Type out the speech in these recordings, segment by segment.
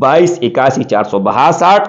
22 81 462।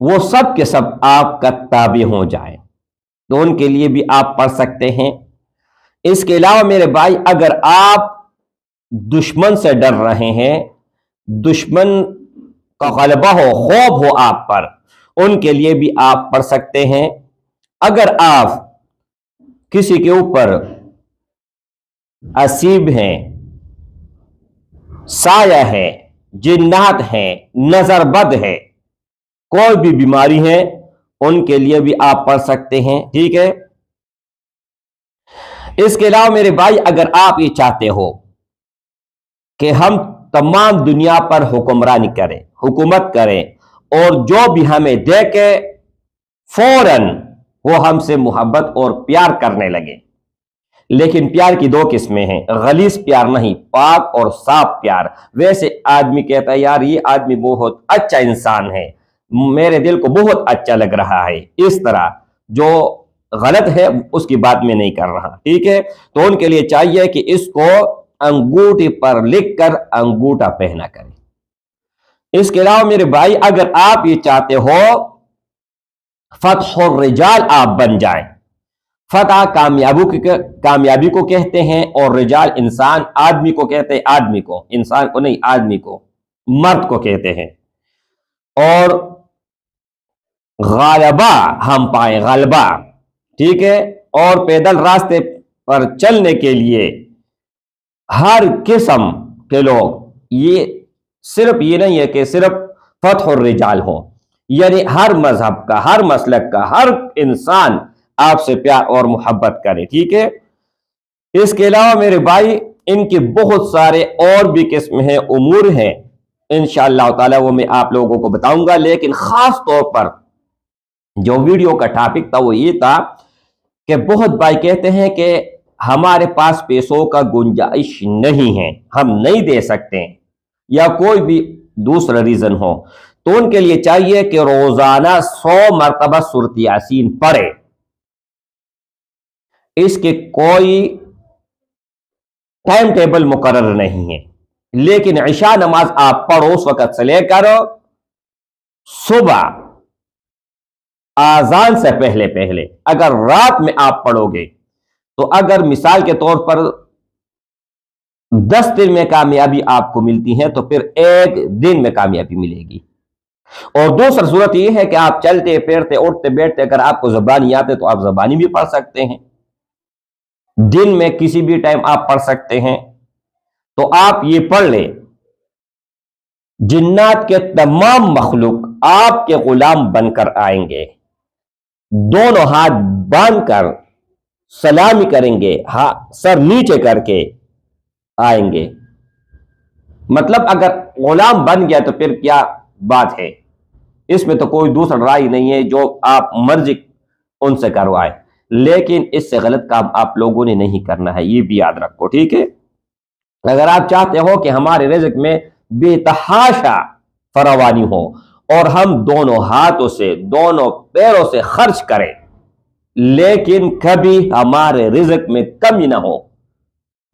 وہ سب کے سب آپ کا تابع ہو جائیں، تو ان کے لیے بھی آپ پڑھ سکتے ہیں۔ اس کے علاوہ میرے بھائی، اگر آپ دشمن سے ڈر رہے ہیں، دشمن کا غلبہ ہو، خوف ہو آپ پر، ان کے لیے بھی آپ پڑھ سکتے ہیں۔ اگر آپ کسی کے اوپر اسیب ہیں، سایہ ہے، جنات ہیں، نظر بد ہے، کوئی بھی بیماری ہے، ان کے لیے بھی آپ پڑھ سکتے ہیں، ٹھیک ہے۔ اس کے علاوہ میرے بھائی، اگر آپ یہ چاہتے ہو کہ ہم تمام دنیا پر حکمرانی کریں، حکومت کریں، اور جو بھی ہمیں دیکھے فوراً وہ ہم سے محبت اور پیار کرنے لگے، لیکن پیار کی دو قسمیں ہیں، غلیظ پیار نہیں، پاک اور صاف پیار۔ ویسے آدمی کہتا ہے یار یہ آدمی بہت اچھا انسان ہے، میرے دل کو بہت اچھا لگ رہا ہے، اس طرح جو غلط ہے اس کی بات میں نہیں کر رہا، ٹھیک ہے۔ تو ان کے لیے چاہیے کہ اس کو انگوٹھی پر لکھ کر انگوٹھا پہنا کریں۔ اس کے علاوہ میرے بھائی، اگر آپ یہ چاہتے ہو فتح الرجال آپ بن جائیں، فتح کامیابی کو کہتے ہیں، اور رجال انسان، آدمی کو کہتے ہیں، آدمی کو، انسان کو نہیں، آدمی کو، مرد کو کہتے ہیں، اور غالبہ ہم پائیں، غلبہ، ٹھیک ہے۔ اور پیدل راستے پر چلنے کے لیے ہر قسم کے لوگ، یہ صرف یہ نہیں ہے کہ صرف فتح الرجال ہو، یعنی ہر مذہب کا، ہر مسلک کا، ہر انسان آپ سے پیار اور محبت کرے، ٹھیک ہے۔ اس کے علاوہ میرے بھائی، ان کے بہت سارے اور بھی قسم ہیں، امور ہیں، انشاءاللہ تعالی وہ میں آپ لوگوں کو بتاؤں گا، لیکن خاص طور پر جو ویڈیو کا ٹاپک تھا وہ یہ تھا کہ بہت بھائی کہتے ہیں کہ ہمارے پاس پیسوں کا گنجائش نہیں ہے، ہم نہیں دے سکتے، یا کوئی بھی دوسرا ریزن ہو، تو ان کے لیے چاہیے کہ روزانہ 100 مرتبہ سورۃ یاسین پڑھے۔ اس کے کوئی ٹائم ٹیبل مقرر نہیں ہے، لیکن عشاء نماز آپ پڑھو اس وقت سے لے کر صبح آذان سے پہلے پہلے، اگر رات میں آپ پڑھو گے تو اگر مثال کے طور پر 10 دن میں کامیابی آپ کو ملتی ہے تو پھر 1 دن میں کامیابی ملے گی۔ اور دوسرا صورت یہ ہے کہ آپ چلتے پھرتے اٹھتے بیٹھتے اگر آپ کو زبانی آتے تو آپ زبانی بھی پڑھ سکتے ہیں، دن میں کسی بھی ٹائم آپ پڑھ سکتے ہیں۔ تو آپ یہ پڑھ لیں، جنات کے تمام مخلوق آپ کے غلام بن کر آئیں گے، دونوں ہاتھ باندھ کر سلامی کریں گے، سر نیچے کر کے آئیں گے۔ مطلب اگر غلام بن گیا تو پھر کیا بات ہے، اس میں تو کوئی دوسرا رائے نہیں ہے، جو آپ مرضی ان سے کروائے، لیکن اس سے غلط کام آپ لوگوں نے نہیں کرنا ہے، یہ بھی یاد رکھو، ٹھیک ہے۔ اگر آپ چاہتے ہو کہ ہمارے رزق میں بے تحاشا فراوانی ہو اور ہم دونوں ہاتھوں سے، دونوں پیروں سے خرچ کریں، لیکن کبھی ہمارے رزق میں کمی نہ ہو،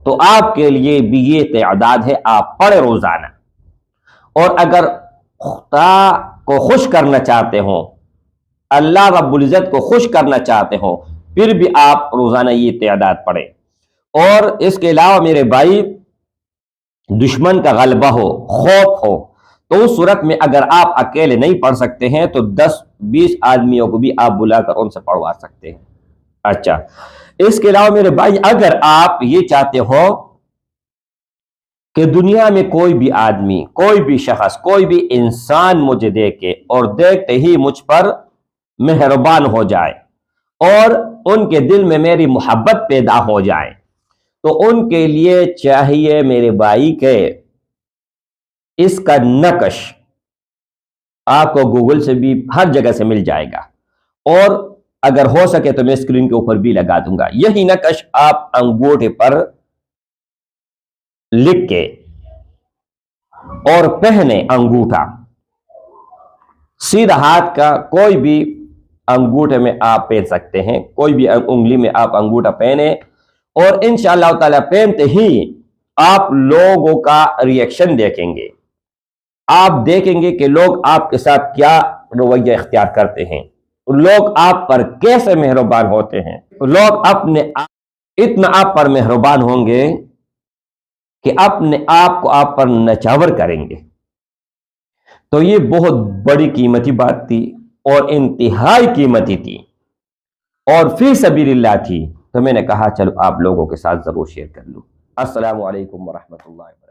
تو آپ کے لیے بھی یہ تعداد ہے، آپ پڑھیں روزانہ۔ اور اگر خدا کو خوش کرنا چاہتے ہو، اللہ رب العزت کو خوش کرنا چاہتے ہو، پھر بھی آپ روزانہ یہ تعداد پڑھیں۔ اور اس کے علاوہ میرے بھائی، دشمن کا غلبہ ہو، خوف ہو، تو اس صورت میں اگر آپ اکیلے نہیں پڑھ سکتے ہیں تو 10-20 آدمیوں کو بھی آپ بلا کر ان سے پڑھوا سکتے ہیں۔ اچھا، اس کے علاوہ میرے بھائی، اگر آپ یہ چاہتے ہو کہ دنیا میں کوئی بھی آدمی، کوئی بھی شخص، کوئی بھی انسان مجھے دیکھے اور دیکھتے ہی مجھ پر مہربان ہو جائے اور ان کے دل میں میری محبت پیدا ہو جائے، تو ان کے لیے چاہیے میرے بھائی کہ اس کا نقش آپ کو گوگل سے بھی ہر جگہ سے مل جائے گا، اور اگر ہو سکے تو میں اسکرین کے اوپر بھی لگا دوں گا۔ یہی نقش آپ انگوٹھے پر لکھ کے اور پہنے انگوٹھا، سیدھا ہاتھ کا کوئی بھی انگوٹھے میں آپ پہن سکتے ہیں، کوئی بھی انگلی میں آپ انگوٹھا پہنے، اور انشاءاللہ تعالی پہنتے ہی آپ لوگوں کا ریئیکشن دیکھیں گے، آپ دیکھیں گے کہ لوگ آپ کے ساتھ کیا رویہ اختیار کرتے ہیں، لوگ آپ پر کیسے مہربان ہوتے ہیں، لوگ اتنا آپ پر مہربان ہوں گے کہ اپنے آپ کو آپ پر نچاور کریں گے۔ تو یہ بہت بڑی قیمتی بات تھی اور انتہائی قیمتی تھی اور فی سبیل اللہ تھی، تو میں نے کہا چلو آپ لوگوں کے ساتھ ضرور شیئر کر لوں۔ السلام علیکم ورحمۃ اللہ وبرکاتہ۔